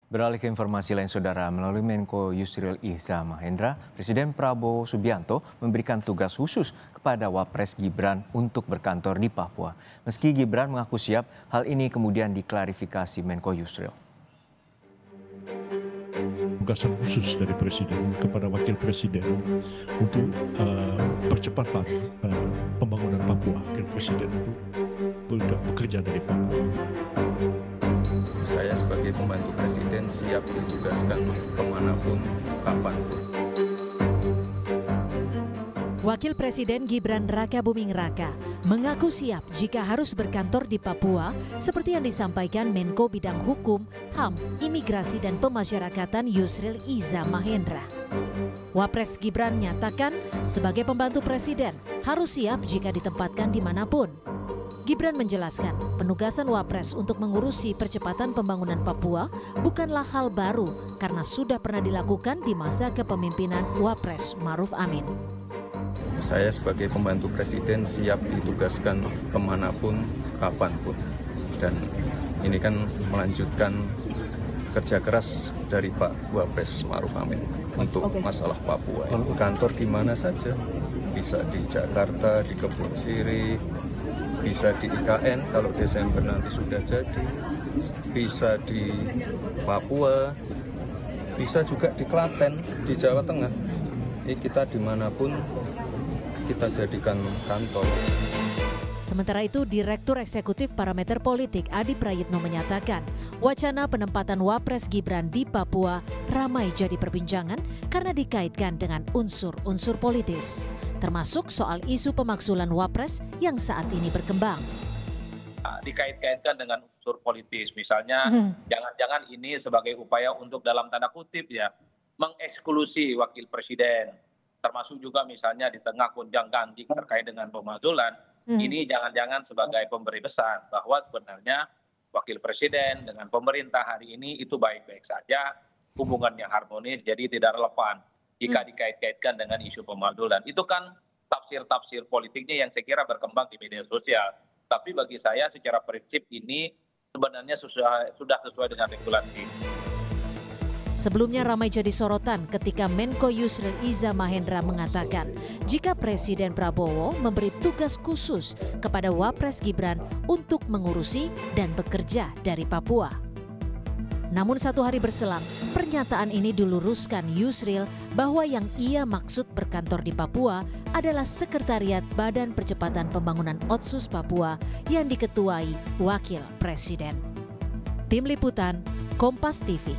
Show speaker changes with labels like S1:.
S1: Beralih ke informasi lain, Saudara, melalui Menko Yusril Iza Mahendra, Presiden Prabowo Subianto memberikan tugas khusus kepada Wapres Gibran untuk berkantor di Papua. Meski Gibran mengaku siap, hal ini kemudian diklarifikasi Menko Yusril.
S2: Tugasan khusus dari Presiden kepada Wakil Presiden untuk percepatan pembangunan Papua. Wakil Presiden itu bekerja dari Papua.
S3: Saya sebagai pembantu presiden siap ditugaskan kemanapun, kapanpun.
S4: Wakil Presiden Gibran Rakabuming Raka mengaku siap jika harus berkantor di Papua seperti yang disampaikan Menko Bidang Hukum, HAM, Imigrasi dan Pemasyarakatan Yusril Iza Mahendra. Wapres Gibran nyatakan sebagai pembantu presiden harus siap jika ditempatkan dimanapun. Gibran menjelaskan penugasan Wapres untuk mengurusi percepatan pembangunan Papua bukanlah hal baru karena sudah pernah dilakukan di masa kepemimpinan Wapres Maruf Amin.
S3: Saya sebagai pembantu presiden siap ditugaskan kemanapun, kapanpun. Dan ini kan melanjutkan kerja keras dari Pak Wapres Maruf Amin untuk masalah Papua. Kantor di mana saja, bisa di Jakarta, di Kebun Sirih, bisa di IKN kalau Desember nanti sudah jadi, bisa di Papua, bisa juga di Klaten, di Jawa Tengah. Ini kita dimanapun kita jadikan kantor.
S4: Sementara itu, Direktur Eksekutif Parameter Politik Adi Prayitno menyatakan wacana penempatan Wapres Gibran di Papua ramai jadi perbincangan karena dikaitkan dengan unsur-unsur politis, termasuk soal isu pemakzulan Wapres yang saat ini berkembang.
S5: Dikait-kaitkan dengan unsur politis, misalnya jangan-jangan ini sebagai upaya untuk dalam tanda kutip ya mengeksklusi wakil presiden, termasuk juga misalnya di tengah gonjang-ganjing terkait dengan pemakzulan. Ini jangan-jangan sebagai pemberi pesan bahwa sebenarnya wakil presiden dengan pemerintah hari ini itu baik-baik saja, hubungannya harmonis, jadi tidak relevan jika dikait-kaitkan dengan isu pemakzulan. Itu kan tafsir-tafsir politiknya yang saya kira berkembang di media sosial. Tapi bagi saya secara prinsip ini sebenarnya sudah sesuai dengan regulasi.
S4: Sebelumnya ramai jadi sorotan ketika Menko Yusril Iza Mahendra mengatakan jika Presiden Prabowo memberi tugas khusus kepada Wapres Gibran untuk mengurusi dan bekerja dari Papua. Namun satu hari berselang, pernyataan ini diluruskan Yusril bahwa yang ia maksud berkantor di Papua adalah Sekretariat Badan Percepatan Pembangunan Otsus Papua yang diketuai Wakil Presiden. Tim Liputan, Kompas TV.